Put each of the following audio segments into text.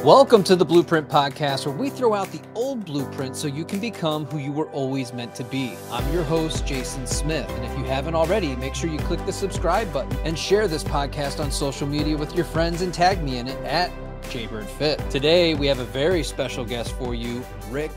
Welcome to the Blueprint Podcast, where we throw out the old blueprint so you can become who you were always meant to be. I'm your host, Jason Smith, and if you haven't already, make sure you click the subscribe button and share this podcast on social media with your friends and tag me in it at JBirdFit. Today, we have a very special guest for you, Rick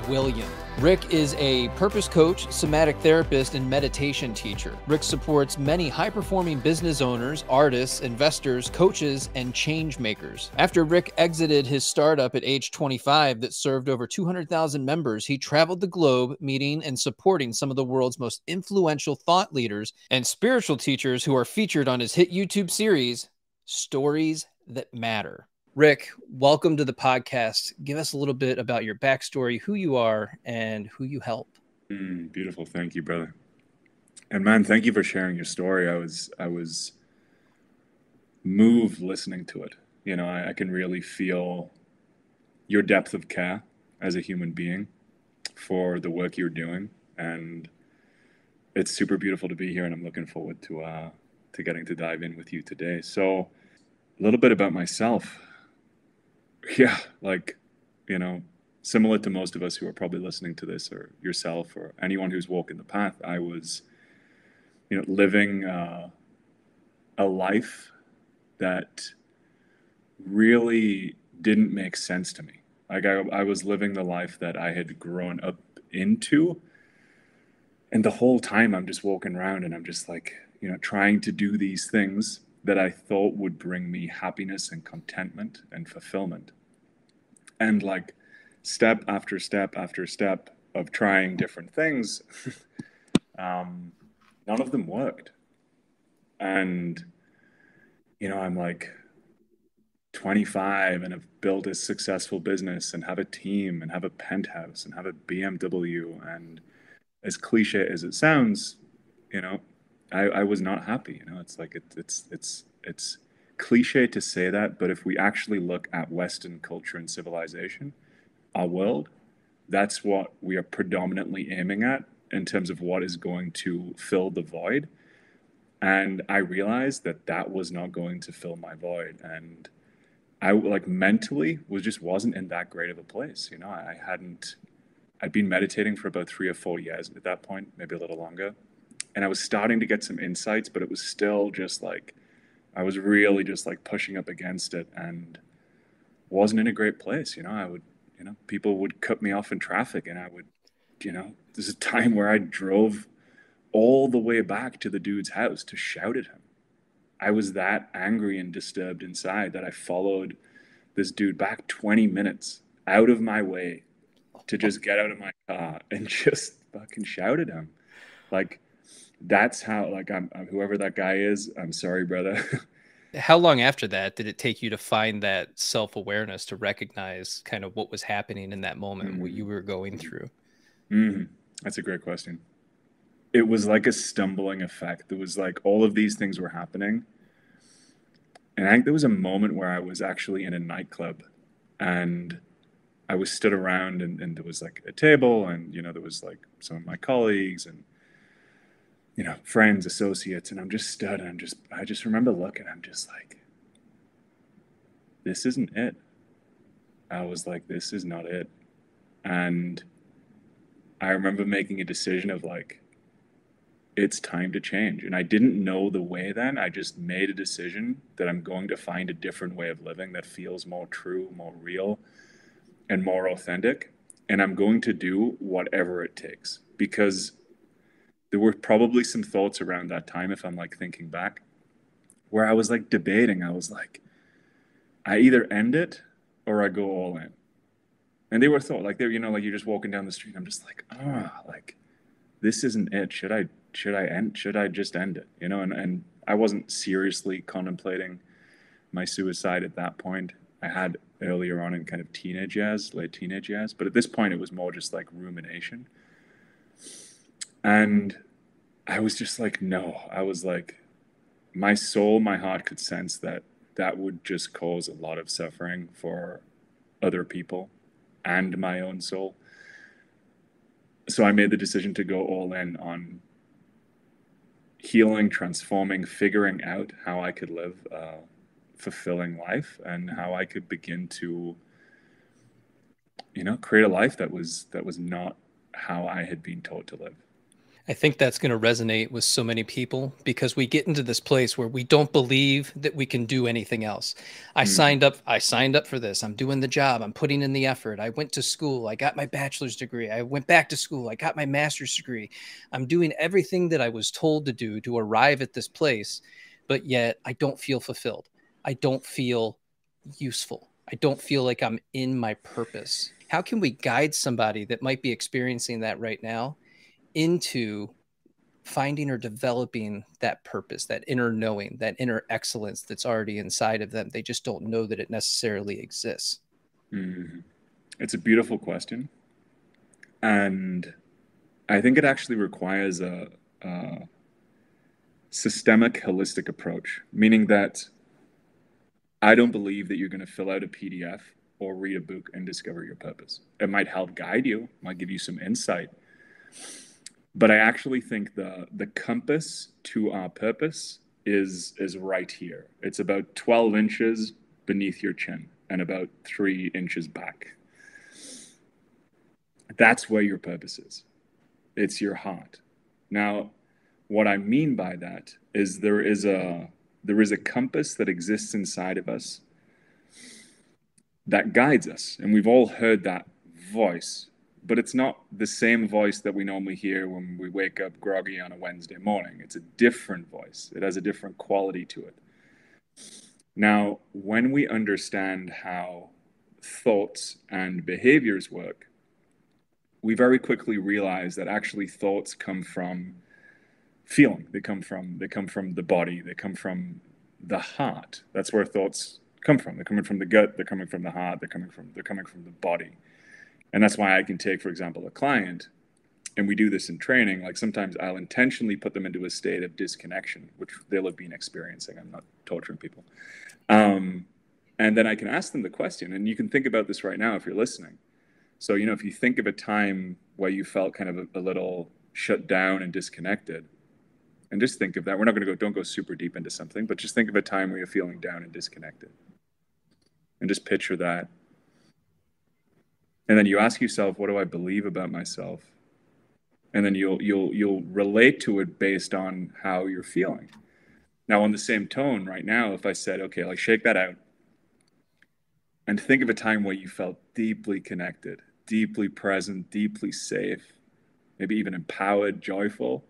Williams. Rick is a purpose coach, somatic therapist, and meditation teacher. Rick supports many high-performing business owners, artists, investors, coaches, and change makers. After Rick exited his startup at age 25 that served over 200,000 members, he traveled the globe meeting and supporting some of the world's most influential thought leaders and spiritual teachers who are featured on his hit YouTube series, Stories That Matter. Rick, welcome to the podcast. Give us a little bit about your backstory, who you are, and who you help. Beautiful. Thank you, brother. And man, thank you for sharing your story. I was moved listening to it. You know, I can really feel your depth of care as a human being for the work you're doing. And it's super beautiful to be here, and I'm looking forward to getting to dive in with you today. So a little bit about myself. Yeah, like, you know, similar to most of us who are probably listening to this, or yourself, or anyone who's walking the path, I was, living a life that really didn't make sense to me. Like I was living the life that I had grown up into, and the whole time I'm just walking around and I'm just like, trying to do these things that I thought would bring me happiness and contentment and fulfillment. And like step after step after step of trying different things, none of them worked. And, I'm like 25 and have built a successful business and have a team and have a penthouse and have a BMW. And as cliche as it sounds, I was not happy. It's like it's cliche to say that, but if we actually look at Western culture and civilization, our world, that's what we are predominantly aiming at in terms of what is going to fill the void. And I realized that that was not going to fill my void, and I like mentally wasn't in that great of a place. I'd been meditating for about 3 or 4 years at that point, maybe a little longer. And I was starting to get some insights, but it was still just like, I was really just like pushing up against it and wasn't in a great place. People would cut me off in traffic, and I would, there's a time where I drove all the way back to the dude's house to shout at him. I was that angry and disturbed inside that I followed this dude back 20 minutes out of my way to just get out of my car and just fucking shout at him. Like, that's how, like, I'm whoever that guy is, I'm sorry, brother. How long after that did it take you to find that self-awareness to recognize kind of what was happening in that moment, what you were going through? That's a great question. It was like a stumbling effect. It was like all of these things were happening. And I think there was a moment where I was actually in a nightclub, and I was stood around, and there was like a table, and, there was like some of my colleagues and, friends, associates, and I'm just stood, and I just remember looking, I'm just like, this isn't it. I was like, this is not it. And I remember making a decision of like, it's time to change. And I didn't know the way then. I just made a decision that I'm going to find a different way of living that feels more true, more real, and more authentic. And I'm going to do whatever it takes, because there were probably some thoughts around that time, if I'm like thinking back, where I was like debating. I was like, I either end it or I go all in. And they were thought like they're, like you're just walking down the street. I'm just like, like this isn't it. Should I just end it? And I wasn't seriously contemplating my suicide at that point. I had earlier on in kind of late teenage years, but at this point it was more just like rumination. And I was just like, no. I was like, my soul, my heart could sense that would just cause a lot of suffering for other people and my own soul. So I made the decision to go all in on healing, transforming, figuring out how I could live fulfilling life and how I could begin to, create a life that was not how I had been taught to live. I think that's going to resonate with so many people because we get into this place where we don't believe that we can do anything else. I signed up for this. I'm doing the job. I'm putting in the effort. I went to school. I got my bachelor's degree. I went back to school. I got my master's degree. I'm doing everything that I was told to do to arrive at this place, but yet I don't feel fulfilled. I don't feel useful. I don't feel like I'm in my purpose. How can we guide somebody that might be experiencing that right now into finding or developing that purpose, that inner knowing, that inner excellence that's already inside of them? They just don't know that it necessarily exists. It's a beautiful question. And I think it actually requires a systemic, holistic approach, meaning that I don't believe that you're going to fill out a PDF or read a book and discover your purpose. It might help guide you, might give you some insight. But I actually think the compass to our purpose is right here. It's about 12 inches beneath your chin and about 3 inches back. That's where your purpose is. It's your heart. Now, what I mean by that is there is a compass that exists inside of us that guides us. And we've all heard that voice, but it's not the same voice that we normally hear when we wake up groggy on a Wednesday morning. It's a different voice. It has a different quality to it. Now, when we understand how thoughts and behaviors work, we very quickly realize that actually thoughts come from feeling. They come from the body. They come from the heart. That's where thoughts come from. They're coming from the gut. They're coming from the heart. They're coming from the body. And that's why I can take, for example, a client, and we do this in training. Like sometimes I'll intentionally put them into a state of disconnection, which they'll have been experiencing. I'm not torturing people. And then I can ask them the question, and you can think about this right now if you're listening. So, if you think of a time where you felt kind of a little shut down and disconnected, and just think of that. We're not going to don't go super deep into something, but just think of a time where you're feeling down and disconnected. And just picture that. And then you ask yourself, what do I believe about myself? And then you'll relate to it based on how you're feeling. Now, on the same tone right now, if I said, okay, like shake that out and think of a time where you felt deeply connected, deeply present, deeply safe, maybe even empowered, joyful.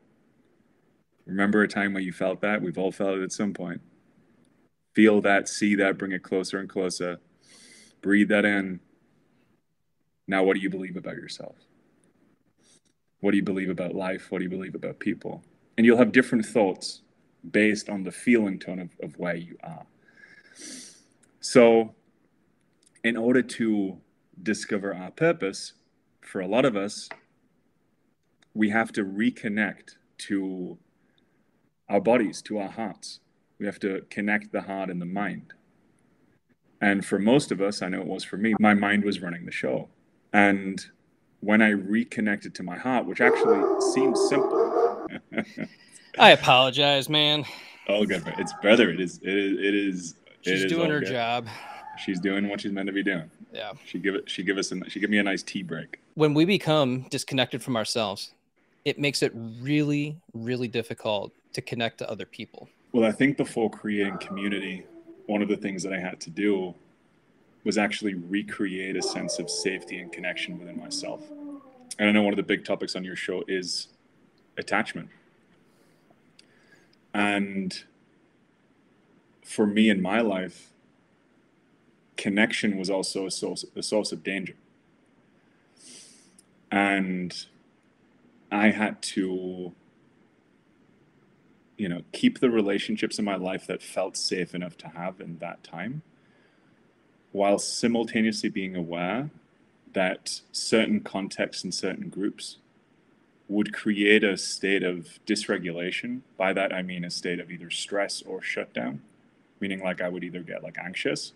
Remember a time where you felt that? We've all felt it at some point. Feel that, see that, bring it closer and closer. Breathe that in. Now, what do you believe about yourself? What do you believe about life? What do you believe about people? And you'll have different thoughts based on the feeling tone of where you are. So, in order to discover our purpose, for a lot of us, we have to reconnect to our bodies, to our hearts. We have to connect the heart and the mind. And for most of us, I know it was for me, my mind was running the show. And when I reconnected to my heart, which actually seems simple. I apologize, man. Oh, good. It's brother. It is. She's doing her job. She's doing what she's meant to be doing. Yeah. She give me a nice tea break. When we become disconnected from ourselves, it makes it really, really difficult to connect to other people. Well, I think before creating community, one of the things that I had to do was actually recreate a sense of safety and connection within myself. And I know one of the big topics on your show is attachment. And for me in my life, connection was also a source of danger. And I had to, keep the relationships in my life that felt safe enough to have in that time, while simultaneously being aware that certain contexts and certain groups would create a state of dysregulation. By that, I mean a state of either stress or shutdown, meaning like I would either get like anxious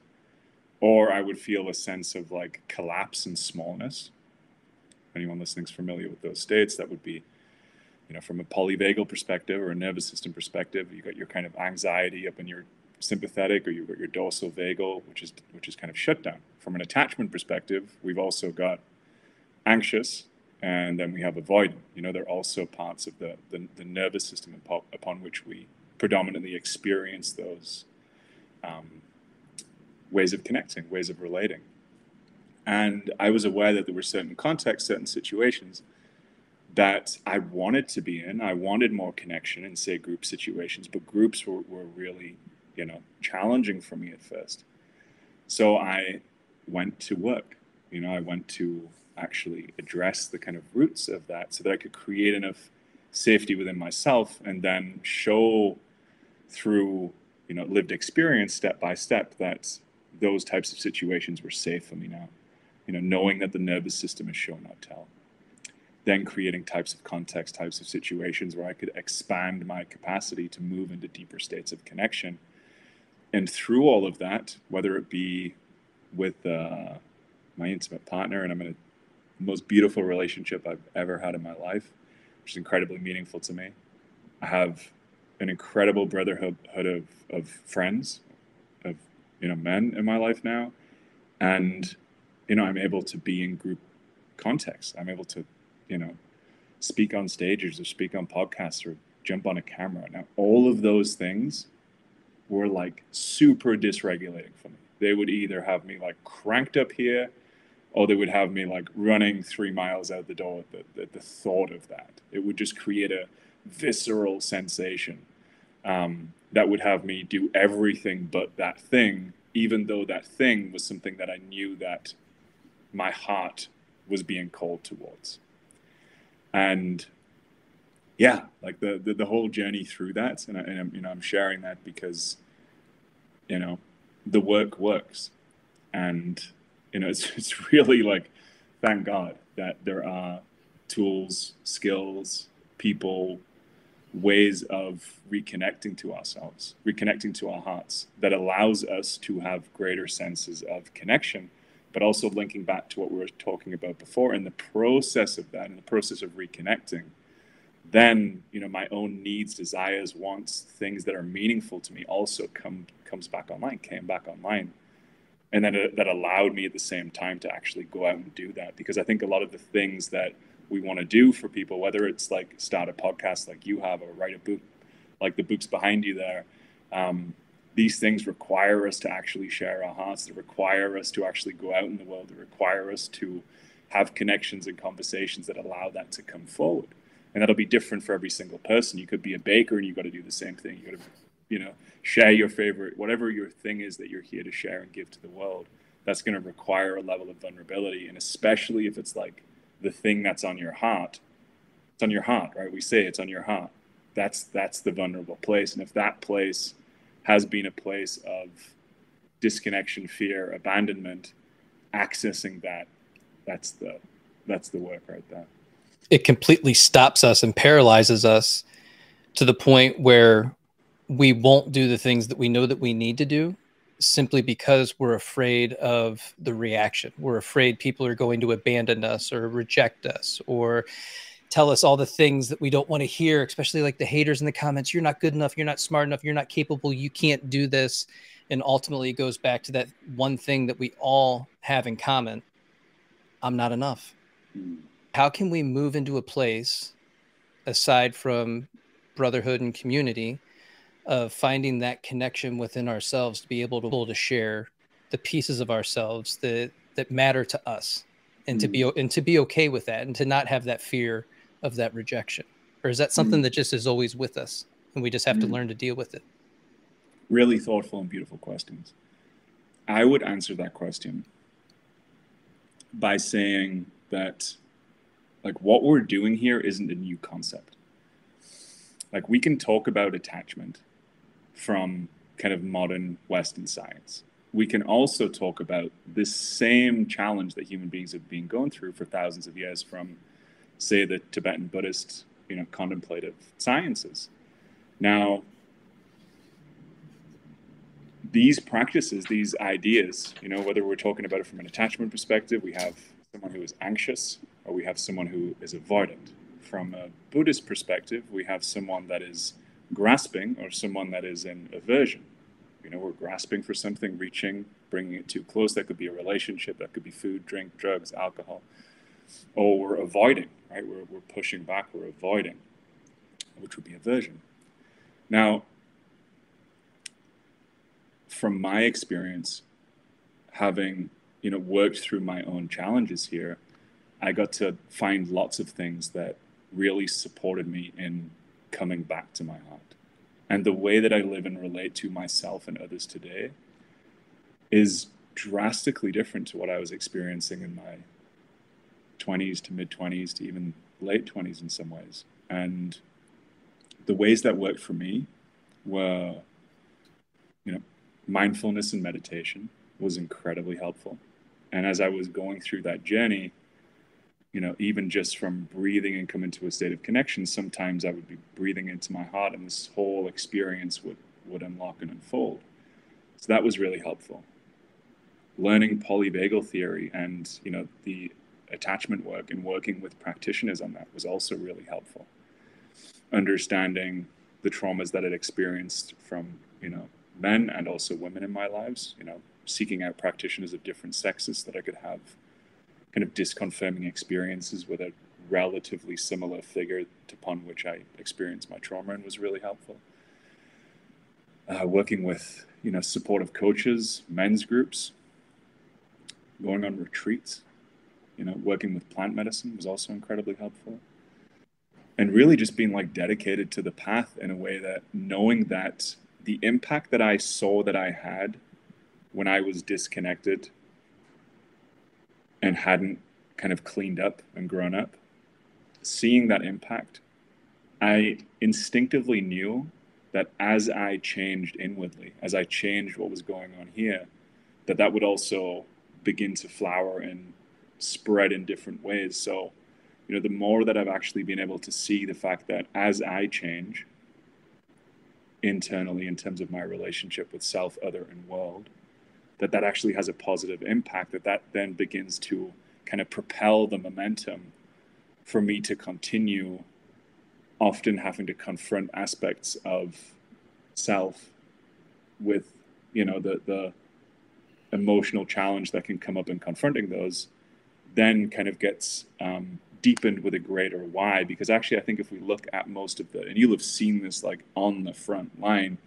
or I would feel a sense of like collapse and smallness. If anyone listening's familiar with those states, that would be, from a polyvagal perspective or a nervous system perspective, you got your kind of anxiety up in your sympathetic, or you've got your dorsal vagal, which is kind of shut down. From an attachment perspective, we've also got anxious, and then we have avoidant. They're also parts of the nervous system upon which we predominantly experience those ways of connecting, ways of relating. And I was aware that there were certain contexts, certain situations that I wanted to be in. I wanted more connection in, say, group situations, but groups were really, challenging for me at first. So I went to work. I went to actually address the kind of roots of that so that I could create enough safety within myself, and then show through, lived experience, step by step, that those types of situations were safe for me now. Knowing that the nervous system is show, not tell. Then creating types of context, types of situations where I could expand my capacity to move into deeper states of connection. And through all of that, whether it be with my intimate partner, and I'm in the most beautiful relationship I've ever had in my life, which is incredibly meaningful to me. I have an incredible brotherhood of friends, of men in my life now, and I'm able to be in group context. I'm able to speak on stages or speak on podcasts or jump on a camera. Now, all of those things were like super dysregulating for me. They would either have me like cranked up here, or they would have me like running 3 miles out the door at the thought of that. It would just create a visceral sensation that would have me do everything but that thing, even though that thing was something that I knew that my heart was being called towards. And yeah, like the whole journey through that, and I'm sharing that because the work works, and it's really like, thank God that there are tools, skills, people, ways of reconnecting to ourselves, reconnecting to our hearts, that allows us to have greater senses of connection, but also linking back to what we were talking about before. In the process of that, in the process of reconnecting, then my own needs, desires, wants, things that are meaningful to me also came back online, and then that allowed me at the same time to actually go out and do that. Because I think a lot of the things that we want to do for people, whether it's like start a podcast like you have, or write a book like the books behind you there, these things require us to actually share our hearts. They require us to actually go out in the world. They require us to have connections and conversations that allow that to come forward. And that'll be different for every single person. You could be a baker and you've got to do the same thing. You got to, share your favorite, whatever your thing is that you're here to share and give to the world. That's going to require a level of vulnerability. And especially if it's like the thing that's on your heart, it's on your heart, right? We say it's on your heart. That's the vulnerable place. And if that place has been a place of disconnection, fear, abandonment, accessing that's the work right there. It completely stops us and paralyzes us to the point where we won't do the things that we know that we need to do, simply because we're afraid of the reaction. We're afraid people are going to abandon us or reject us or tell us all the things that we don't want to hear, especially like the haters in the comments. You're not good enough. You're not smart enough. You're not capable. You can't do this. And ultimately it goes back to that one thing that we all have in common. I'm not enough. How can we move into a place, aside from brotherhood and community, of finding that connection within ourselves to be able to share the pieces of ourselves that matter to us, and to be okay with that, and to not have that fear of that rejection? Or is that something that just is always with us and we just have to learn to deal with it? Really thoughtful and beautiful questions. I would answer that question by saying that, like, what we're doing here isn't a new concept. Like, we can talk about attachment from kind of modern Western science. We can also talk about this same challenge that human beings have been going through for thousands of years from, say, the Tibetan Buddhist, contemplative sciences. Now, these practices, these ideas, whether we're talking about it from an attachment perspective, we have someone who is anxious, or we have someone who is avoidant. From a Buddhist perspective, we have someone that is grasping, or someone that is in aversion. You know, we're grasping for something, reaching, bringing it too close. That could be a relationship, that could be food, drink, drugs, alcohol. Or we're avoiding, right? We're pushing back, we're avoiding, which would be aversion. Now, from my experience, having, you know, worked through my own challenges here, I got to find lots of things that really supported me in coming back to my heart. And the way that I live and relate to myself and others today is drastically different to what I was experiencing in my 20s to mid-20s to even late 20s in some ways. And the ways that worked for me were, you know, mindfulness and meditation was incredibly helpful. And as I was going through that journey, you know, even just from breathing and coming to a state of connection, sometimes I would be breathing into my heart and this whole experience would unlock and unfold. So that was really helpful. Learning polyvagal theory and, you know, the attachment work and working with practitioners on that was also really helpful. Understanding the traumas that I'd experienced from, you know, men and also women in my lives, you know, seeking out practitioners of different sexes that I could have kind of disconfirming experiences with a relatively similar figure upon which I experienced my trauma and was really helpful. Working with, you know, supportive coaches, men's groups, going on retreats, you know, working with plant medicine was also incredibly helpful. And really just being like dedicated to the path in a way that knowing that the impact that I saw that I had when I was disconnected and hadn't kind of cleaned up and grown up, seeing that impact, I instinctively knew that as I changed inwardly, as I changed what was going on here, that would also begin to flower and spread in different ways. So, you know, the more that I've actually been able to see the fact that as I change internally in terms of my relationship with self, other, and world, that actually has a positive impact, that then begins to kind of propel the momentum for me to continue often having to confront aspects of self with, you know, the emotional challenge that can come up in confronting those, then kind of gets deepened with a greater why. Because actually, I think if we look at most of and you'll have seen this like on the front line,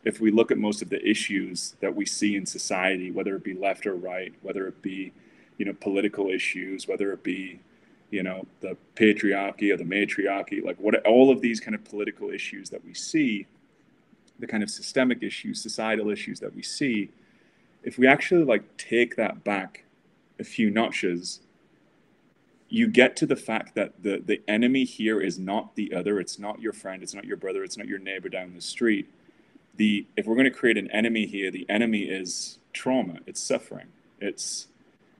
if we look at most of the issues that we see in society, whether it be left or right, whether it be, you know, political issues, whether it be, you know, the patriarchy or the matriarchy, like all of these kind of political issues that we see, the kind of systemic issues, societal issues that we see, if we actually like take that back a few notches, you get to the fact that the enemy here is not the other. It's not your friend. It's not your brother. It's not your neighbor down the street. If we're going to create an enemy here, the enemy is trauma. It's suffering. It's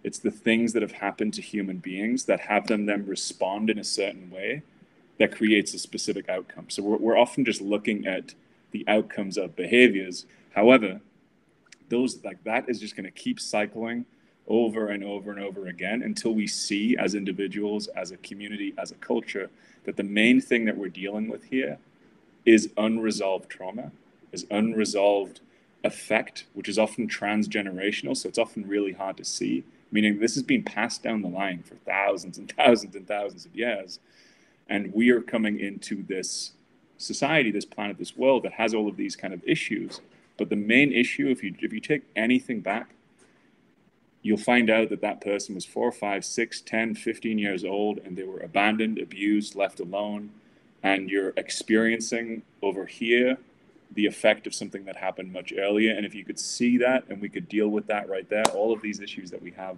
the things that have happened to human beings that have them then respond in a certain way that creates a specific outcome. So we're often just looking at the outcomes of behaviors. However, those like that is just going to keep cycling over and over and over again until we see as individuals, as a community, as a culture, that the main thing that we're dealing with here is unresolved trauma, is unresolved affect, which is often transgenerational. So it's often really hard to see, meaning this has been passed down the line for thousands and thousands and thousands of years. And we are coming into this society, this planet, this world that has all of these kind of issues. But the main issue, if you take anything back, you'll find out that person was 4, 5, 6, 10, 15 years old, and they were abandoned, abused, left alone. And you're experiencing over here the effect of something that happened much earlier. And if you could see that and we could deal with that right there, all of these issues that we have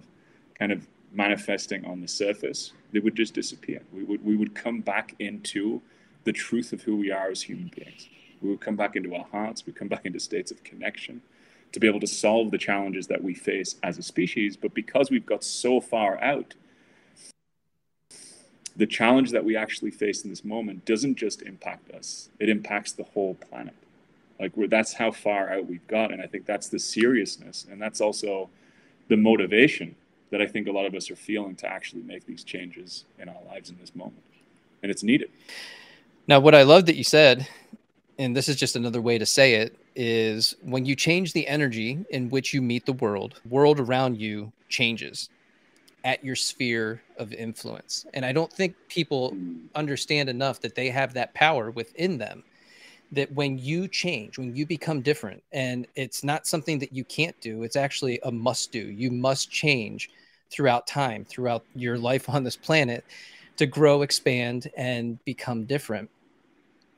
kind of manifesting on the surface, they would just disappear. We would come back into the truth of who we are as human beings. We would come back into our hearts. We come back into states of connection to be able to solve the challenges that we face as a species. But because we've got so far out, the challenge that we actually face in this moment doesn't just impact us. It impacts the whole planet. Like that's how far out we've got. And I think that's the seriousness. And that's also the motivation that I think a lot of us are feeling to actually make these changes in our lives in this moment. And it's needed. Now, what I love that you said, and this is just another way to say it, is when you change the energy in which you meet the world around you changes at your sphere of influence. And I don't think people understand enough that they have that power within them, that when you change, when you become different, and it's not something that you can't do, it's actually a must do. You must change throughout time, throughout your life on this planet, to grow, expand, and become different.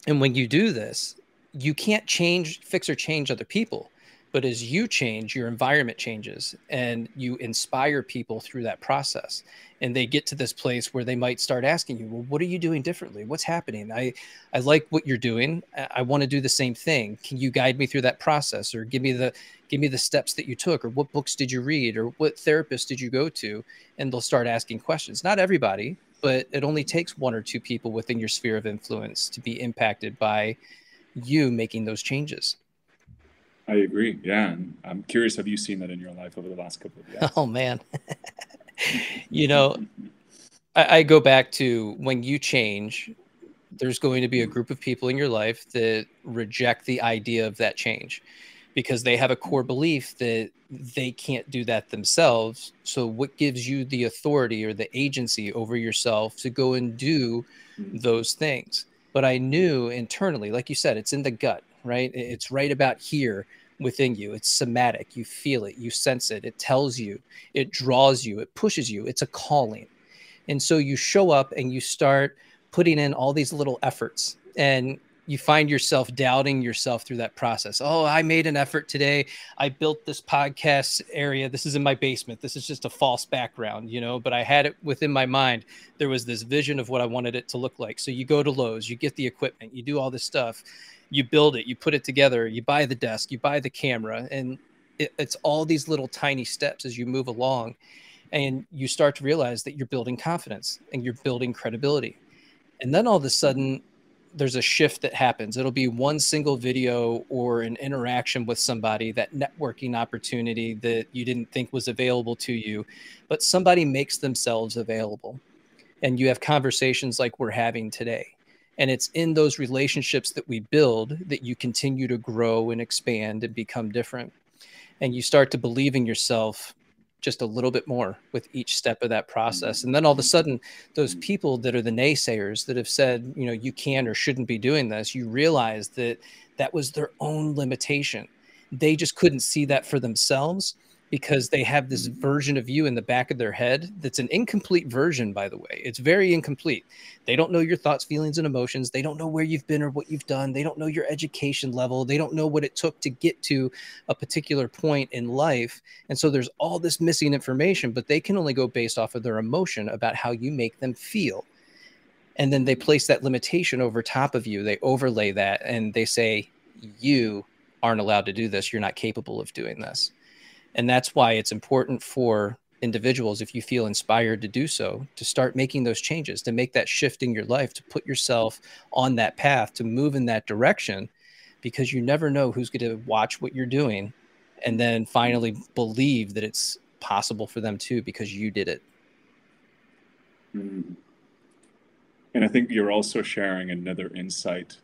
And when you do this, you can't fix or change other people. But as you change, your environment changes and you inspire people through that process. And they get to this place where they might start asking you, well, what are you doing differently? What's happening? I like what you're doing. I want to do the same thing. Can you guide me through that process, or give me the steps that you took, or what books did you read, or what therapist did you go to? And they'll start asking questions. Not everybody, but it only takes one or two people within your sphere of influence to be impacted by you making those changes. I agree. Yeah. And I'm curious, have you seen that in your life over the last couple of years? Oh, man. I go back to when you change, there's going to be a group of people in your life that reject the idea of that change because they have a core belief that they can't do that themselves. So what gives you the authority or the agency over yourself to go and do those things? But I knew internally, like you said, it's in the gut, right? It's right about here within you. It's somatic. You feel it, you sense it. It tells you, it draws you, it pushes you. It's a calling. And so you show up and you start putting in all these little efforts, and you find yourself doubting yourself through that process. Oh, I made an effort today. I built this podcast area. This is in my basement. This is just a false background, but I had it within my mind. There was this vision of what I wanted it to look like. So you go to Lowe's, you get the equipment, you do all this stuff, you build it, you put it together, you buy the desk, you buy the camera, and it's all these little tiny steps as you move along. And you start to realize that you're building confidence and you're building credibility. And then all of a sudden, there's a shift that happens. It'll be one single video or an interaction with somebody, that networking opportunity that you didn't think was available to you, but somebody makes themselves available. And you have conversations like we're having today. And it's in those relationships that we build that you continue to grow and expand and become different. And you start to believe in yourself just a little bit more with each step of that process. And then all of a sudden, those people that are the naysayers that have said, you can or shouldn't be doing this, you realize that that was their own limitation. They just couldn't see that for themselves because they have this version of you in the back of their head that's an incomplete version, by the way. It's very incomplete. They don't know your thoughts, feelings, and emotions. They don't know where you've been or what you've done. They don't know your education level. They don't know what it took to get to a particular point in life. And so there's all this missing information, but they can only go based off of their emotion about how you make them feel. And then they place that limitation over top of you. They overlay that and they say, you aren't allowed to do this. You're not capable of doing this. And that's why it's important for individuals, if you feel inspired to do so, to start making those changes, to make that shift in your life, to put yourself on that path, to move in that direction, because you never know who's going to watch what you're doing and then finally believe that it's possible for them too, because you did it. And I think you're also sharing another insight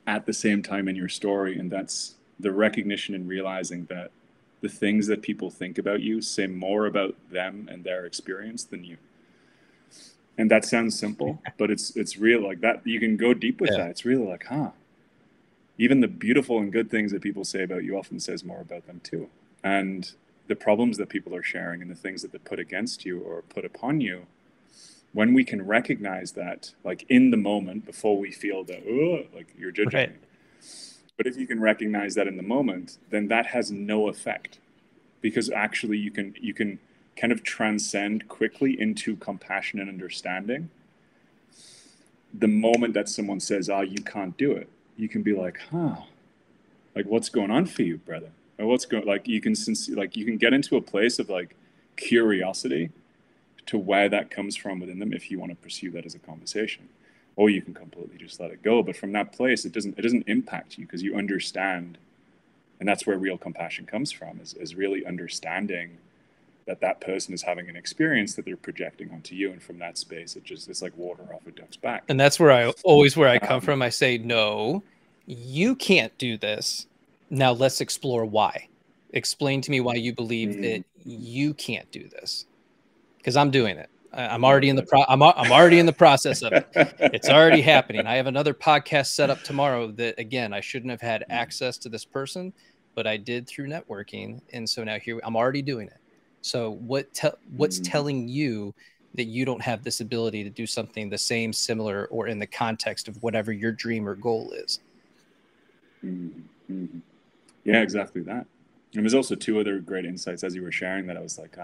at the same time in your story, and that's the recognition and realizing that the things that people think about you say more about them and their experience than you. And that sounds simple, but it's real like that. You can go deep with that. It's really like, even the beautiful and good things that people say about you often says more about them too. And the problems that people are sharing and the things that they put against you or put upon you, when we can recognize that, like in the moment before we feel that, like you're judging me. But if you can recognize that in the moment, then that has no effect, because actually you can kind of transcend quickly into compassion and understanding. The moment that someone says, you can't do it, you can be like, like what's going on for you, brother? Or what's going, like you can get into a place of like curiosity to where that comes from within them if you want to pursue that as a conversation. Or you can completely just let it go. But from that place, it doesn't impact you because you understand. And that's where real compassion comes from, is really understanding that person is having an experience that they're projecting onto you. And from that space, it's like water off a duck's back. And that's where I come from. I say, no, you can't do this. Now let's explore why. Explain to me why you believe that you can't do this. Because I'm doing it. I'm already in the I'm already in the process of it. It's already happening. I have another podcast set up tomorrow that, again, I shouldn't have had access to this person, but I did through networking, and so now here I'm already doing it. So what's telling you that you don't have this ability to do something the same, similar, or in the context of whatever your dream or goal is? Yeah, exactly that. And there's also two other great insights as you were sharing that I was like,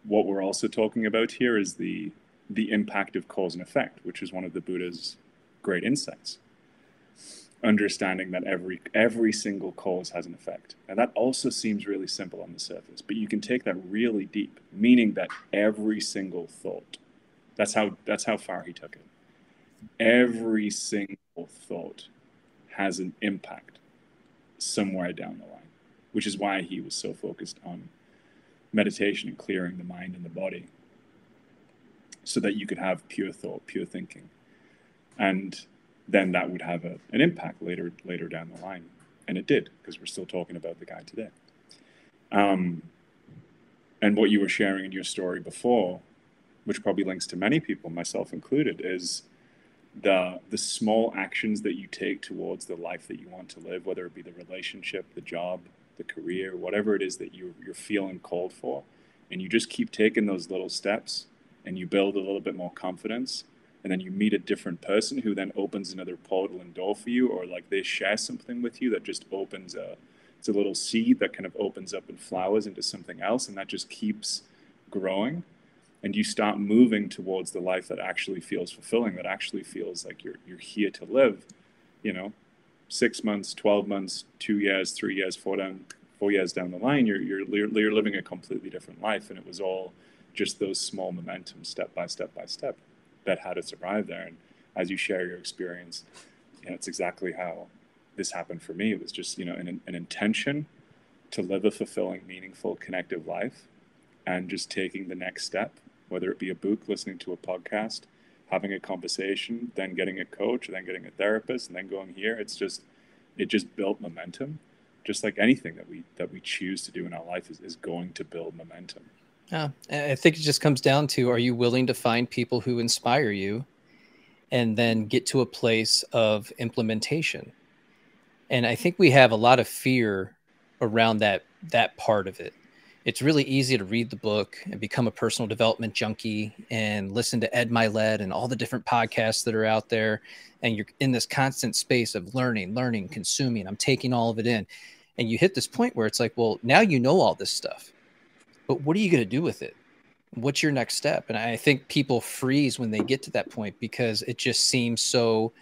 what we're also talking about here is the impact of cause and effect, which is one of the Buddha's great insights. Understanding that every single cause has an effect. And that also seems really simple on the surface, but you can take that really deep, meaning that every single thought, that's how far he took it. Every single thought has an impact somewhere down the line, which is why he was so focused on meditation and clearing the mind and the body so that you could have pure thought, pure thinking. And then that would have an impact later down the line. And it did, because we're still talking about the guy today. And what you were sharing in your story before, which probably links to many people, myself included, is the small actions that you take towards the life that you want to live, whether it be the relationship, the job, the career, whatever it is that you're feeling called for. And you just keep taking those little steps, and you build a little bit more confidence. And then you meet a different person who then opens another portal and door for you, or like they share something with you that just opens it's a little seed that kind of opens up and flowers into something else, and that just keeps growing. And you start moving towards the life that actually feels fulfilling, that actually feels like you're here to live, 6 months, 12 months, 2 years, 3 years, 4 years down the line, you're living a completely different life. And it was all just those small momentum, step by step by step, that had us arrive there. And as you share your experience, it's exactly how this happened for me. It was just, an intention to live a fulfilling, meaningful, connective life, and just taking the next step, whether it be a book, listening to a podcast, having a conversation, then getting a coach, then getting a therapist, and then going here. It just built momentum. Just like anything that we choose to do in our life is going to build momentum. Yeah, I think it just comes down to, are you willing to find people who inspire you and then get to a place of implementation? And I think we have a lot of fear around that part of it. It's really easy to read the book and become a personal development junkie and listen to Ed Milet and all the different podcasts that are out there. And you're in this constant space of learning, consuming. I'm taking all of it in. And you hit this point where it's like, well, now you know all this stuff, but what are you going to do with it? What's your next step? And I think people freeze when they get to that point, because it just seems so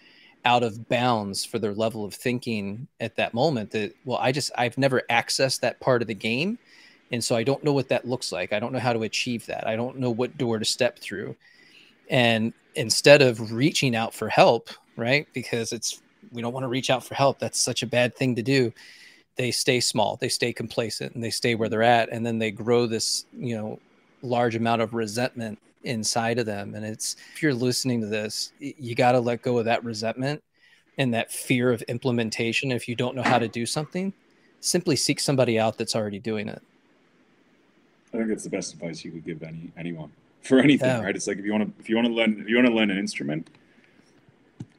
out of bounds for their level of thinking at that moment that, well, I've never accessed that part of the game. And so I don't know what that looks like. I don't know how to achieve that. I don't know what door to step through. And instead of reaching out for help, right? Because we don't want to reach out for help. That's such a bad thing to do. They stay small, they stay complacent, and they stay where they're at. And then they grow this, large amount of resentment inside of them. And if you're listening to this, you got to let go of that resentment and that fear of implementation. If you don't know how to do something, simply seek somebody out that's already doing it. I think that's the best advice you could give anyone for anything, right? It's like if you want to learn an instrument,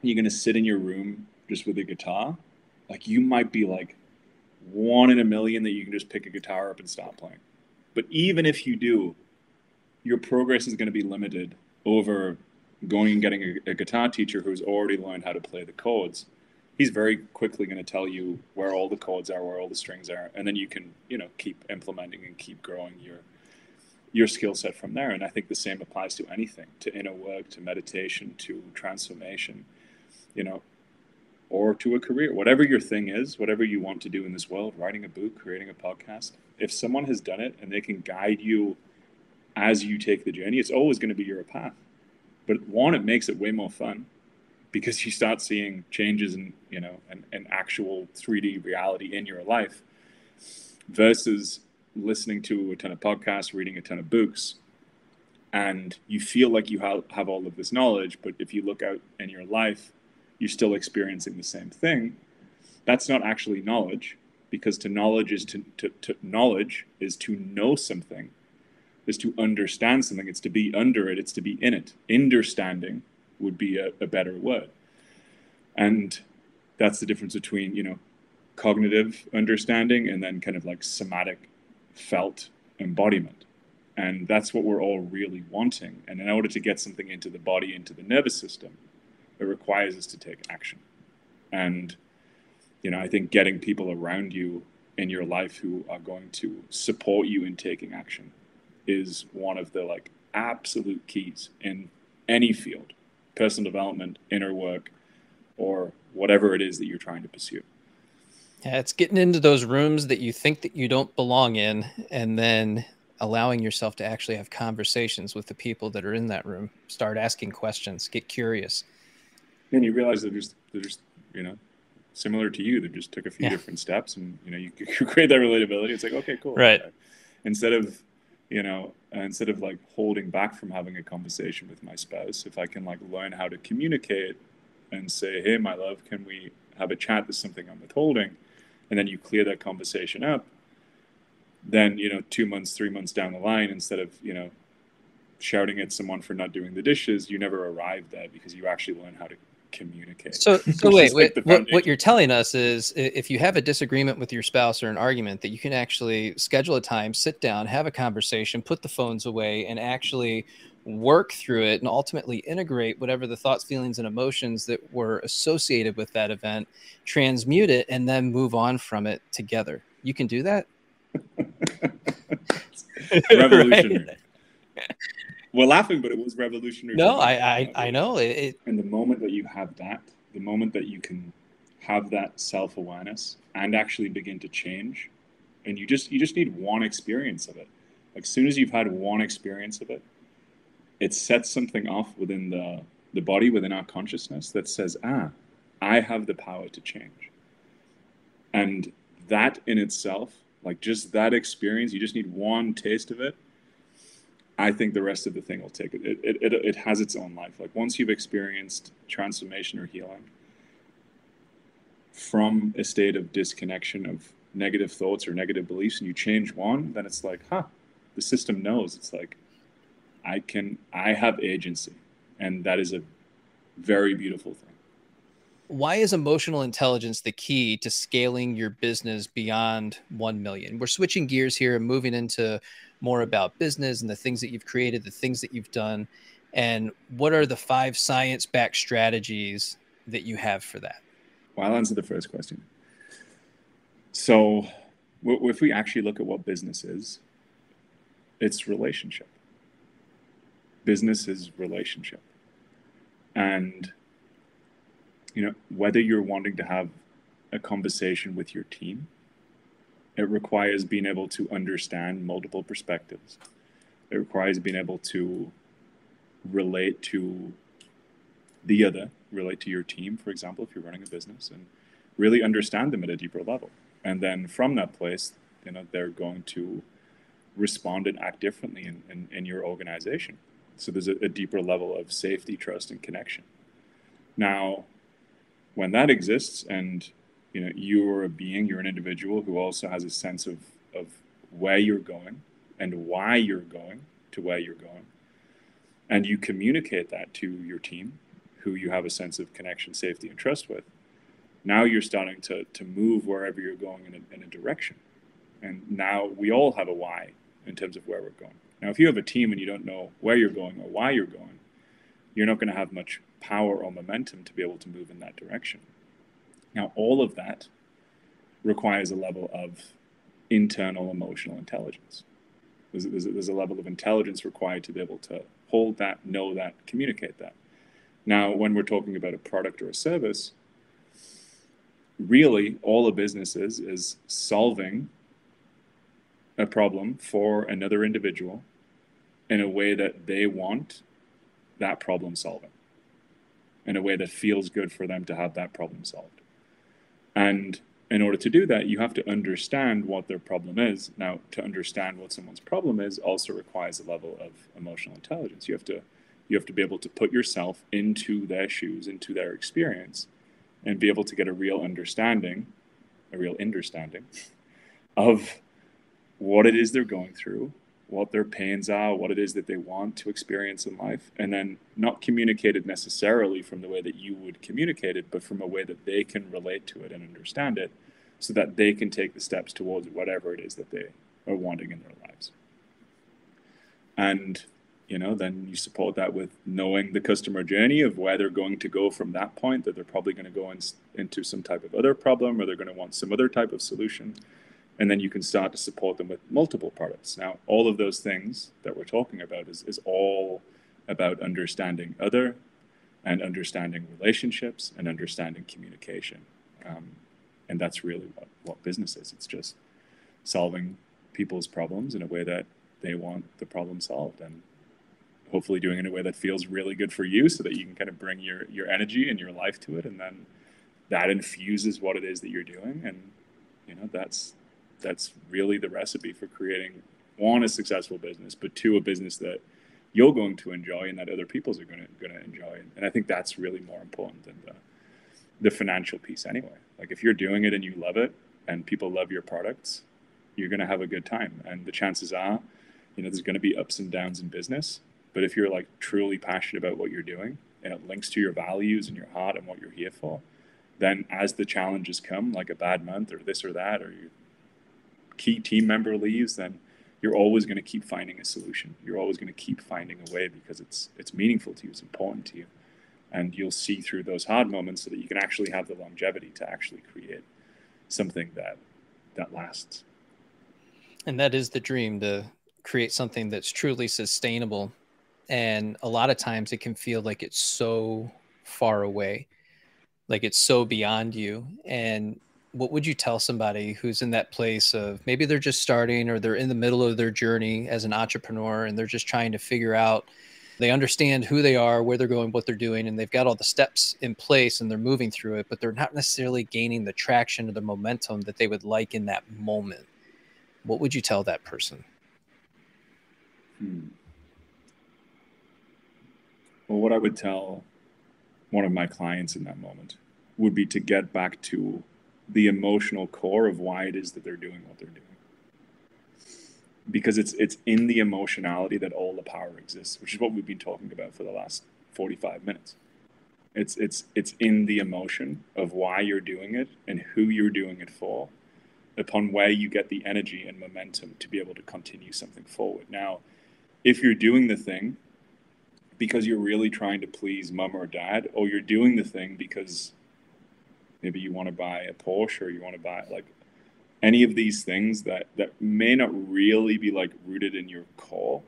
you're going to sit in your room just with a guitar. Like, you might be like 1 in a million that you can just pick a guitar up and stop playing. But even if you do, your progress is going to be limited over going and getting a guitar teacher who's already learned how to play the chords. He's very quickly going to tell you where all the chords are, where all the strings are, and then you can, keep implementing and keep growing your skill set from there. And I think the same applies to anything, to inner work, to meditation, to transformation, or to a career. Whatever your thing is, whatever you want to do in this world, writing a book, creating a podcast, if someone has done it and they can guide you as you take the journey, it's always going to be your path. But one, it makes it way more fun, because you start seeing changes in, an actual 3D reality in your life, versus listening to a ton of podcasts, reading a ton of books, and you feel like you have all of this knowledge. But if you look out in your life, you're still experiencing the same thing. That's not actually knowledge, because to knowledge is to knowledge is to know something, is to understand something. It's to be under it. It's to be in it. Understanding would be a better word. And that's the difference between, you know, cognitive understanding and then kind of like somatic felt embodiment. And that's what we're all really wanting. And in order to get something into the body, into the nervous system, it requires us to take action. And, you know, I think getting people around you in your life who are going to support you in taking action is one of the like absolute keys in any field, personal development, inner work, or whatever it is that you're trying to pursue. Yeah, it's getting into those rooms that you think that you don't belong in, and then allowing yourself to actually have conversations with the people that are in that room. Start asking questions, get curious. And you realize they're just, you know, similar to you. They just took a few different steps, and, you know, you create that relatability. It's like, okay, cool. Right. Instead of, you know, instead of like holding back from having a conversation with my spouse, if I can like learn how to communicate and say, hey, my love, can we have a chat? There's something I'm withholding. And then you clear that conversation up. Then, you know, 2 months, 3 months down the line, instead of, you know, shouting at someone for not doing the dishes, you never arrived there because you actually learn how to communicate. So wait, like what you're telling us is if you have a disagreement with your spouse or an argument, that you can actually schedule a time, sit down, have a conversation, put the phones away, and actually work through it and ultimately integrate whatever the thoughts, feelings, and emotions that were associated with that event, transmute it, and then move on from it together. You can do that? Revolutionary. Right? We're laughing, but it was revolutionary. No, I know. And the moment that you have that, the moment that you can have that self-awareness and actually begin to change, and you just need one experience of it. Like, as soon as you've had one experience of it, it sets something off within the body, within our consciousness, that says, I have the power to change. And that in itself, like just that experience, you just need one taste of it. I think the rest of the thing will take it. It has its own life. Like, once you've experienced transformation or healing from a state of disconnection of negative thoughts or negative beliefs, and you change one, then it's like, the system knows. It's like, I have agency. And that is a very beautiful thing. Why is emotional intelligence the key to scaling your business beyond 1 million? We're switching gears here and moving into more about business and the things that you've created, the things that you've done, and what are the 5 science-backed strategies that you have for that? Well, I'll answer the first question. So if we actually look at what business is, it's relationship. Business is relationship. And, you know, whether you're wanting to have a conversation with your team, it requires being able to understand multiple perspectives. It requires being able to relate to the other, relate to your team, for example, if you're running a business, and really understand them at a deeper level. And then from that place, you know, they're going to respond and act differently in your organization. So there's a deeper level of safety, trust, and connection. Now, when that exists, and you know, you're a being, you're an individual who also has a sense of where you're going and why you're going to where you're going, and you communicate that to your team, who you have a sense of connection, safety, and trust with, now you're starting to move wherever you're going in a direction. And now we all have a why in terms of where we're going. Now, if you have a team and you don't know where you're going or why you're going, you're not going to have much power or momentum to be able to move in that direction. Now, all of that requires a level of internal emotional intelligence. There's a level of intelligence required to be able to hold that, know that, communicate that. Now, when we're talking about a product or a service, really all a business is solving a problem for another individual in a way that they want that problem solving, in a way that feels good for them to have that problem solved. And in order to do that, you have to understand what their problem is. Now, to understand what someone's problem is also requires a level of emotional intelligence. You have to You have to be able to put yourself into their shoes, into their experience, and be able to get a real understanding of what it is they're going through, what their pains are, what it is that they want to experience in life, and then not communicate it necessarily from the way that you would communicate it, but from a way that they can relate to it and understand it, so that they can take the steps towards whatever it is that they are wanting in their lives. And then you support that with knowing the customer journey of where they're going to go from that point, that they're probably going to go into some type of other problem, or they're going to want some other type of solution. And then you can start to support them with multiple products. Now, all of those things that we're talking about is all about understanding other, and understanding relationships, and understanding communication. And that's really what business is. It's just solving people's problems in a way that they want the problem solved, and hopefully doing it in a way that feels really good for you, so that you can kind of bring your energy and your life to it, and then that infuses what it is that you're doing. And that's really the recipe for creating, one, a successful business, but two, a business that you're going to enjoy and that other people's are going to enjoy. And I think that's really more important than the financial piece anyway. Like, if you're doing it and you love it and people love your products, you're going to have a good time. And the chances are, there's going to be ups and downs in business. But if you're like truly passionate about what you're doing, and it links to your values and your heart and what you're here for, then as the challenges come, like a bad month or this or that, or your key team member leaves, then you're always going to keep finding a solution. You're always going to keep finding a way, because it's meaningful to you, it's important to you. And you'll see through those hard moments so that you can actually have the longevity to actually create something that lasts. And that is the dream, to create something that's truly sustainable. And a lot of times it can feel like it's so far away, like it's so beyond you. And what would you tell somebody who's in that place of, maybe they're just starting, or they're in the middle of their journey as an entrepreneur, and they're just trying to figure out, they understand who they are, where they're going, what they're doing, and they've got all the steps in place and they're moving through it, but they're not necessarily gaining the traction or the momentum that they would like in that moment? What would you tell that person? Well, what I would tell one of my clients in that moment would be to get back to the emotional core of why it is that they're doing what they're doing. Because it's in the emotionality that all the power exists, which is what we've been talking about for the last 45 minutes. It's in the emotion of why you're doing it and who you're doing it for, upon where you get the energy and momentum to be able to continue something forward. Now, if you're doing the thing because you're really trying to please mom or dad, or you're doing the thing because maybe you want to buy a Porsche, or you want to buy like any of these things that may not really be like rooted in your core,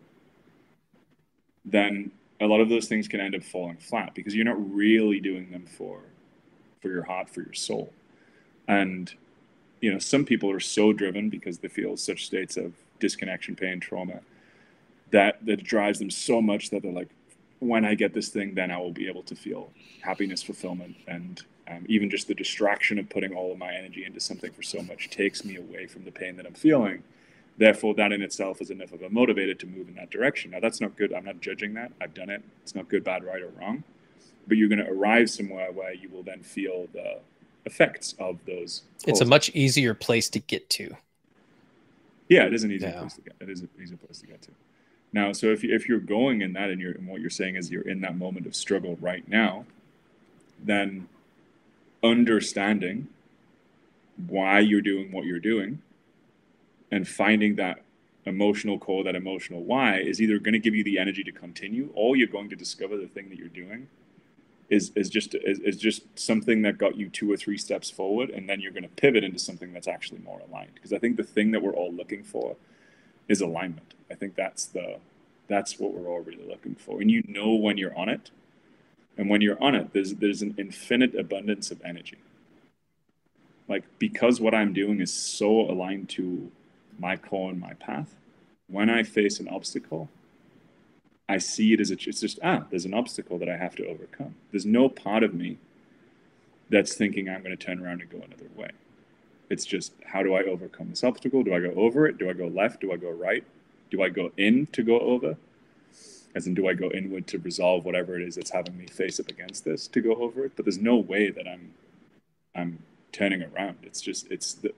then a lot of those things can end up falling flat, because you're not really doing them for your heart, for your soul. And some people are so driven because they feel such states of disconnection, pain, trauma, that drives them so much that they're like, when I get this thing, then I will be able to feel happiness, fulfillment, and even just the distraction of putting all of my energy into something for so much takes me away from the pain that I'm feeling. Therefore, that in itself is enough of a motivator to move in that direction. Now, that's not good. I'm not judging that. I've done it. It's not good, bad, right, or wrong. But you're going to arrive somewhere where you will then feel the effects of those. It's a much easier place to get to. Yeah, it is an easy place to get. It is an easy place to get to. Now, so if you're going in that, and what you're saying is you're in that moment of struggle right now, then understanding why you're doing what you're doing and finding that emotional core, that emotional why, is either going to give you the energy to continue, or you're going to discover the thing that you're doing is just something that got you 2 or 3 steps forward, and then you're going to pivot into something that's actually more aligned. Because I think the thing that we're all looking for is alignment. I think that's what we're all really looking for. And when you're on it, and when you're on it, there's an infinite abundance of energy. Like, because what I'm doing is so aligned to my core and my path, when I face an obstacle, I see it as it's just, there's an obstacle that I have to overcome. There's no part of me that's thinking I'm going to turn around and go another way. It's just, how do I overcome this obstacle? Do I go over it? Do I go left? Do I go right? Do I go in to go over? As in, do I go inward to resolve whatever it is that's having me face up against this to go over it? But there's no way that I'm turning around. It's just,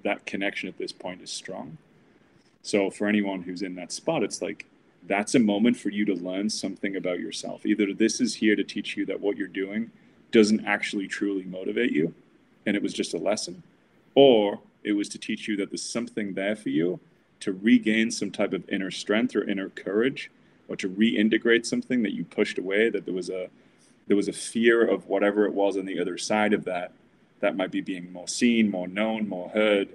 that connection at this point is strong. So for anyone who's in that spot, it's like, that's a moment for you to learn something about yourself. Either this is here to teach you that what you're doing doesn't actually truly motivate you, and it was just a lesson, or it was to teach you that there's something there for you to regain some type of inner strength or inner courage, or to reintegrate something that you pushed away, that there was a fear of whatever it was on the other side of that might be being more seen, more known, more heard,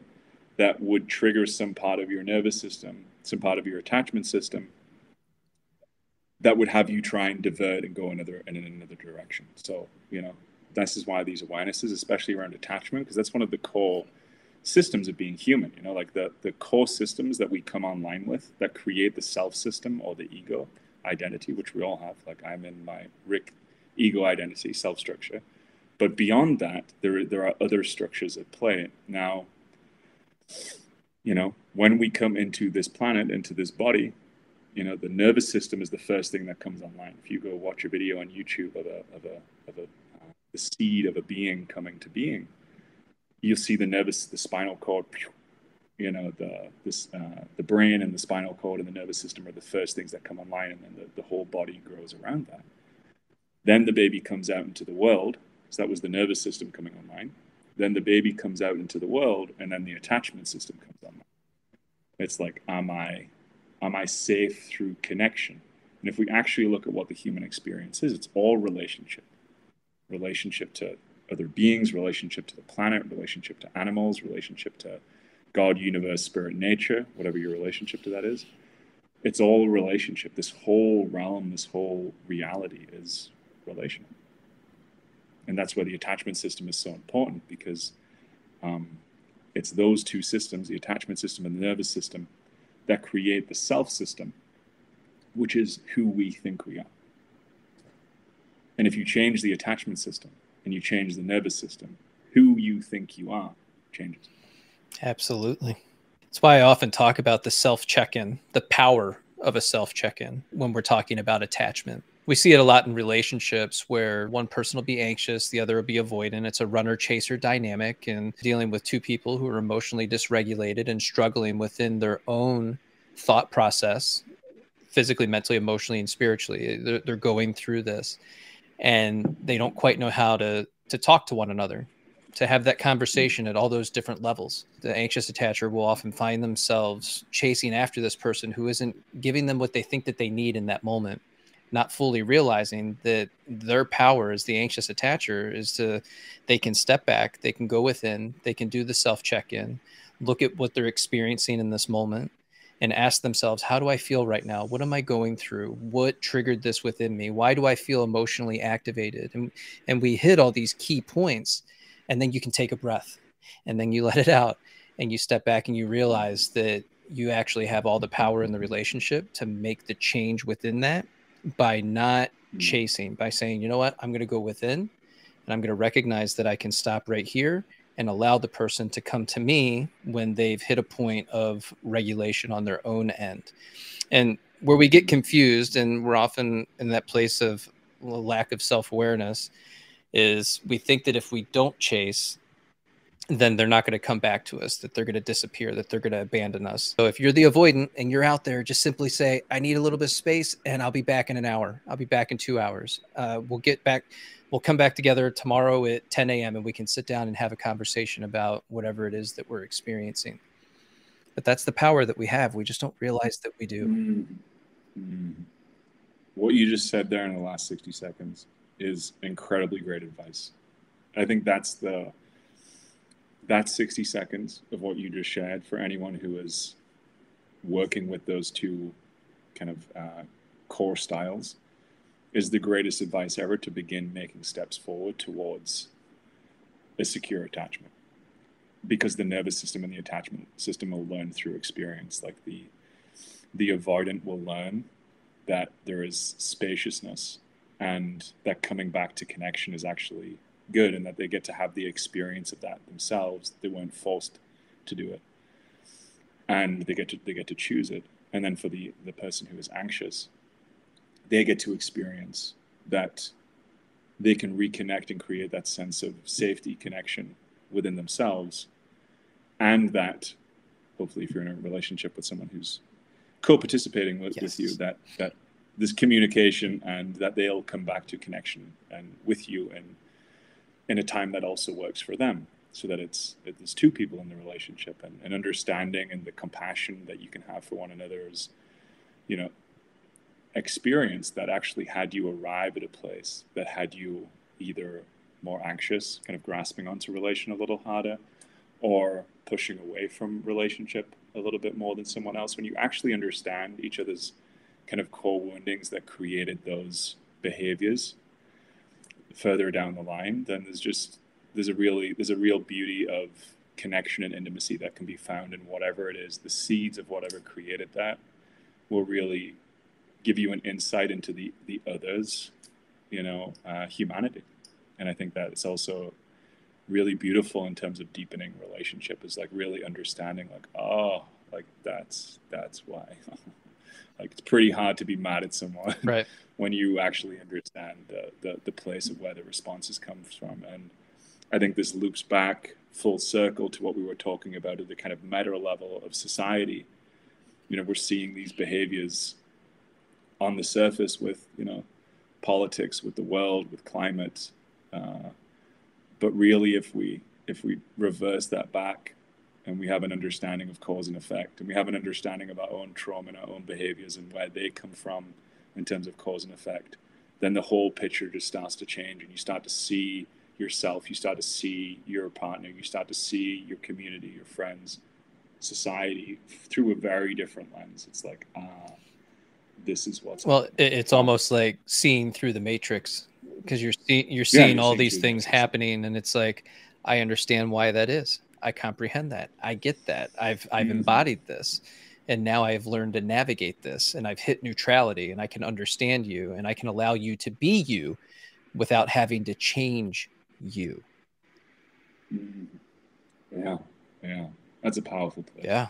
that would trigger some part of your nervous system, some part of your attachment system, that would have you try and divert and go in another direction. So, this is why these awarenesses, especially around attachment, because that's one of the core systems of being human, like the core systems that we come online with that create the self system or the ego identity, which we all have. Like, I'm in my Rick ego identity, self structure. But beyond that, there are other structures at play. Now, when we come into this planet, into this body, the nervous system is the first thing that comes online. If you go watch a video on YouTube of the seed of a being coming to being, you'll see the spinal cord, the brain and the spinal cord and the nervous system are the first things that come online, and then the whole body grows around that. Then the baby comes out into the world. So that was the nervous system coming online. Then the baby comes out into the world, and then the attachment system comes online. It's like, am I safe through connection? And if we actually look at what the human experience is, it's all relationship to other beings, relationship to the planet, relationship to animals, relationship to God, universe, spirit, nature, whatever your relationship to that is. It's all relationship. This whole realm, this whole reality is relational. And that's why the attachment system is so important, because it's those two systems, the attachment system and the nervous system, that create the self system, which is who we think we are. And if you change the attachment system and you change the nervous system, who you think you are changes. Absolutely. That's why I often talk about the self check-in, the power of a self check-in when we're talking about attachment. We see it a lot in relationships where one person will be anxious, the other will be avoidant. It's a runner-chaser dynamic, and dealing with two people who are emotionally dysregulated and struggling within their own thought process, physically, mentally, emotionally, and spiritually. They're going through this, and they don't quite know how to talk to one another, to have that conversation at all those different levels. The anxious attacher will often find themselves chasing after this person who isn't giving them what they think that they need in that moment, not fully realizing that their power as the anxious attacher is they can step back, they can go within, they can do the self check-in, look at what they're experiencing in this moment, and ask themselves, how do I feel right now? What am I going through? What triggered this within me? Why do I feel emotionally activated? And we hit all these key points, and then you can take a breath, and then you let it out, and you step back and you realize that you actually have all the power in the relationship to make the change within that, by not chasing, by saying, you know what, I'm going to go within, and I'm going to recognize that I can stop right here and allow the person to come to me when they've hit a point of regulation on their own end. And where we get confused, and we're often in that place of lack of self-awareness, is we think that if we don't chase, then they're not going to come back to us, that they're going to disappear, that they're going to abandon us. So if you're the avoidant and you're out there, just simply say, I need a little bit of space and I'll be back in an hour. I'll be back in 2 hours. We'll come back together tomorrow at 10 a.m. and we can sit down and have a conversation about whatever it is that we're experiencing. But that's the power that we have. We just don't realize that we do. Mm-hmm. What you just said there in the last 60 seconds is incredibly great advice. I think that's 60 seconds of what you just shared for anyone who is working with those two kind of core styles is the greatest advice ever to begin making steps forward towards a secure attachment. Because the nervous system and the attachment system will learn through experience. Like the avoidant will learn that there is spaciousness and that coming back to connection is actually good, and that they get to have the experience of that themselves. They weren't forced to do it, and they get to choose it. And then for the person who is anxious, they get to experience, that they can reconnect and create that sense of safety, connection within themselves, and that hopefully if you're in a relationship with someone who's co-participating with you, that this communication, and that they'll come back to connection and with you, and in a time that also works for them, so that there's two people in the relationship, and understanding and the compassion that you can have for one another's, you know, experience that actually had you arrive at a place that had you either more anxious, kind of grasping onto relation a little harder, or pushing away from relationship a little bit more than someone else. When you actually understand each other's kind of core woundings that created those behaviors further down the line, then there's a real beauty of connection and intimacy that can be found in whatever it is. The seeds of whatever created that will really give you an insight into the other's, humanity. And I think that it's also really beautiful in terms of deepening relationship, is like really understanding, like, oh, like that's why. Like, it's pretty hard to be mad at someone, right, when you actually understand the place of where the responses come from. And I think this loops back full circle to what we were talking about at the kind of meta level of society. We're seeing these behaviors on the surface with, politics, with the world, with climate. But really, if we reverse that back, and we have an understanding of cause and effect, and we have an understanding of our own trauma and our own behaviors and where they come from in terms of cause and effect, then the whole picture just starts to change, and you start to see yourself, you start to see your partner, you start to see your community, your friends, society through a very different lens. It's like, this is what's happening. It's almost like seeing through the matrix, because you're seeing all these things happening, and it's like, I understand why that is. I comprehend that. I get that. I've embodied this, and now I've learned to navigate this, and I've hit neutrality, and I can understand you, and I can allow you to be you without having to change you. Yeah. That's a powerful place. Yeah.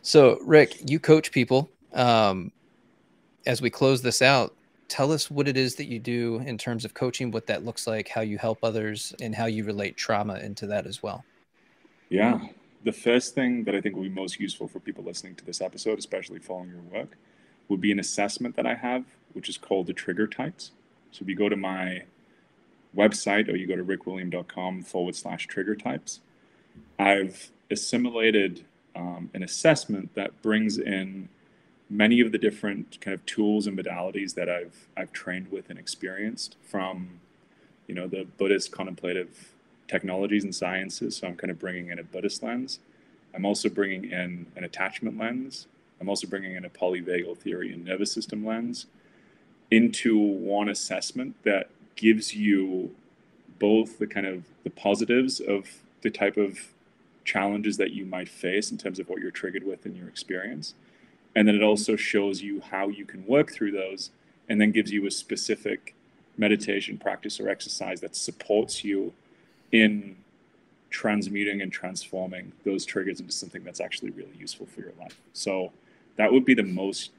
So, Rick, you coach people. As we close this out, tell us what it is that you do in terms of coaching, what that looks like, how you help others, and how you relate trauma into that as well. Yeah. The first thing that I think will be most useful for people listening to this episode, especially following your work, would be an assessment that I have, which is called the trigger types. So if you go to my website, or you go to rickwilliam.com/trigger types, I've assimilated an assessment that brings in many of the different kind of tools and modalities that I've trained with and experienced from, the Buddhist contemplative technologies and sciences. So I'm kind of bringing in a Buddhist lens. I'm also bringing in an attachment lens. I'm also bringing in a polyvagal theory and nervous system lens into one assessment that gives you both the kind of the positives of the type of challenges that you might face in terms of what you're triggered with in your experience. And then it also shows you how you can work through those, and then gives you a specific meditation practice or exercise that supports you in transmuting and transforming those triggers into something that's actually really useful for your life. So that would be the most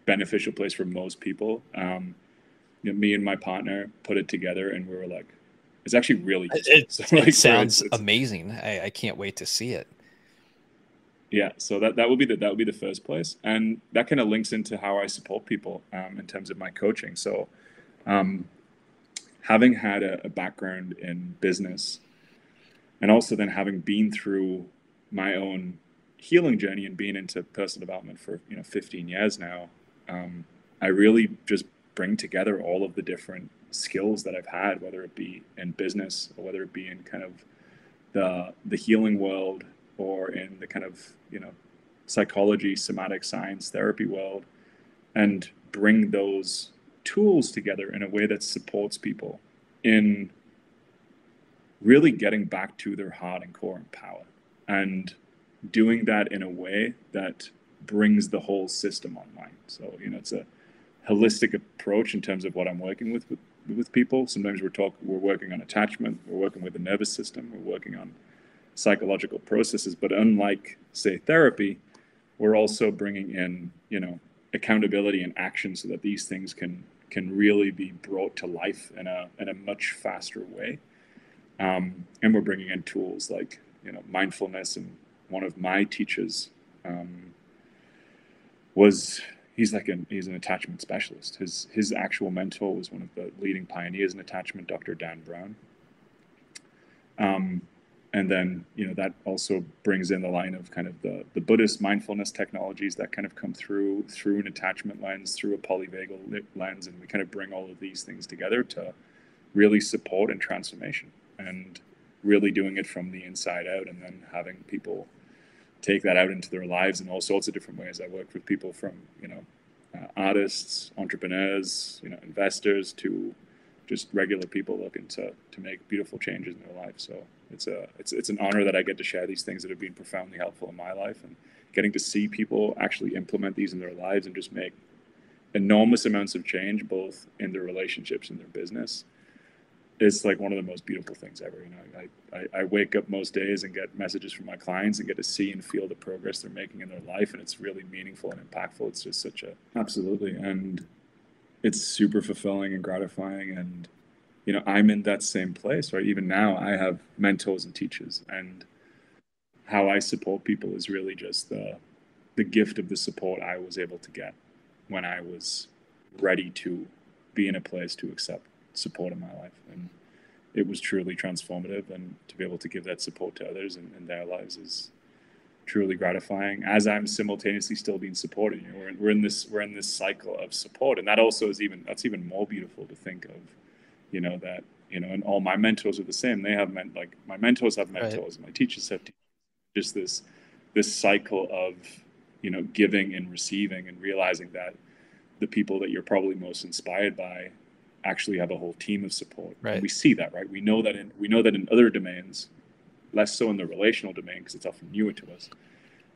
beneficial place for most people. Me and my partner put it together, and we were like, it's actually really useful. It sounds amazing. I can't wait to see it. Yeah, so that would be the first place, and that kind of links into how I support people in terms of my coaching. So, having had a background in business, and also then having been through my own healing journey and being into personal development for 15 years now, I really just bring together all of the different skills that I've had, whether it be in business or whether it be in kind of the healing world, or in the kind of psychology, somatic science, therapy world, and bring those tools together in a way that supports people in really getting back to their heart and core and power, and doing that in a way that brings the whole system online. So it's a holistic approach in terms of what I'm working with people. Sometimes we're working on attachment, we're working with the nervous system, we're working on psychological processes, but unlike, say, therapy, we're also bringing in accountability and action so that these things can really be brought to life in a much faster way. And we're bringing in tools like, you know, mindfulness. And one of my teachers he's an attachment specialist. His actual mentor was one of the leading pioneers in attachment, Dr. Dan Brown. And then, you know, that also brings in the line of kind of the Buddhist mindfulness technologies that kind of come through an attachment lens, through a polyvagal lens, and we kind of bring all of these things together to really support and transformation, and really doing it from the inside out, and then having people take that out into their lives in all sorts of different ways. I work with people from, you know, artists, entrepreneurs, you know, investors, to just regular people looking to make beautiful changes in their life. So it's an honor that I get to share these things that have been profoundly helpful in my life, and getting to see people actually implement these in their lives and just make enormous amounts of change, both in their relationships and their business. It's like one of the most beautiful things ever. You know, I wake up most days and get messages from my clients and get to see and feel the progress they're making in their life, and it's really meaningful and impactful. It's just absolutely, and it's super fulfilling and gratifying. And, you know, I'm in that same place, right? Even now I have mentors and teachers, and how I support people is really just the gift of the support I was able to get when I was ready to be in a place to accept support in my life. And it was truly transformative, and to be able to give that support to others in their lives is truly gratifying, as I'm simultaneously still being supported. You know, we're in this cycle of support, and that also is that's even more beautiful to think of, you know, that, you know, and all my mentors are the same. They have my mentors have mentors, right. My teachers have teachers. Just this cycle of, you know, giving and receiving, and realizing that the people that you're probably most inspired by actually have a whole team of support. Right. And we see that, right? We know that in other domains, less so in the relational domain because it's often newer to us.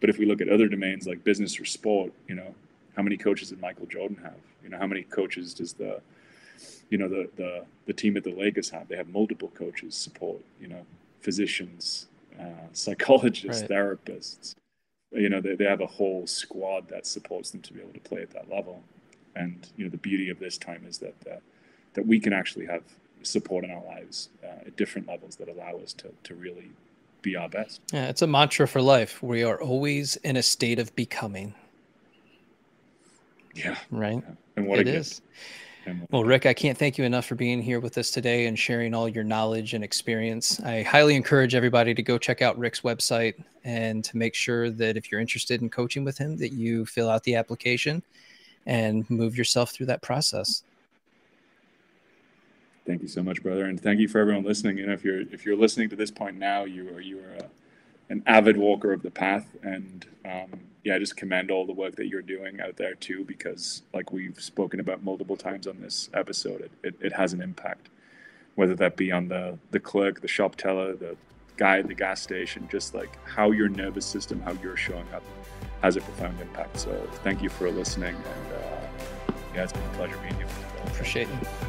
But if we look at other domains like business or sport, you know, how many coaches did Michael Jordan have? You know, how many coaches does the team at the Lakers have? They have multiple coaches, support, you know, physicians, psychologists, right. Therapists. You know, they have a whole squad that supports them to be able to play at that level. And, you know, the beauty of this time is that we can actually have support in our lives at different levels that allow us to really be our best. Yeah, it's a mantra for life. We are always in a state of becoming. Yeah. Right? Yeah. And what it a is. gift. Well, Rick, I can't thank you enough for being here with us today and sharing all your knowledge and experience. I highly encourage everybody to go check out Rick's website, and to make sure that if you're interested in coaching with him, that you fill out the application and move yourself through that process. Thank you so much, brother. And thank you for everyone listening. You know, if you're listening to this point now, you are an avid walker of the path. And I just commend all the work that you're doing out there too, because like we've spoken about multiple times on this episode, it has an impact, whether that be on the clerk, the shop teller, the guy at the gas station. Just like how your nervous system, how you're showing up, has a profound impact. So thank you for listening. And it's been a pleasure being here. Appreciate you.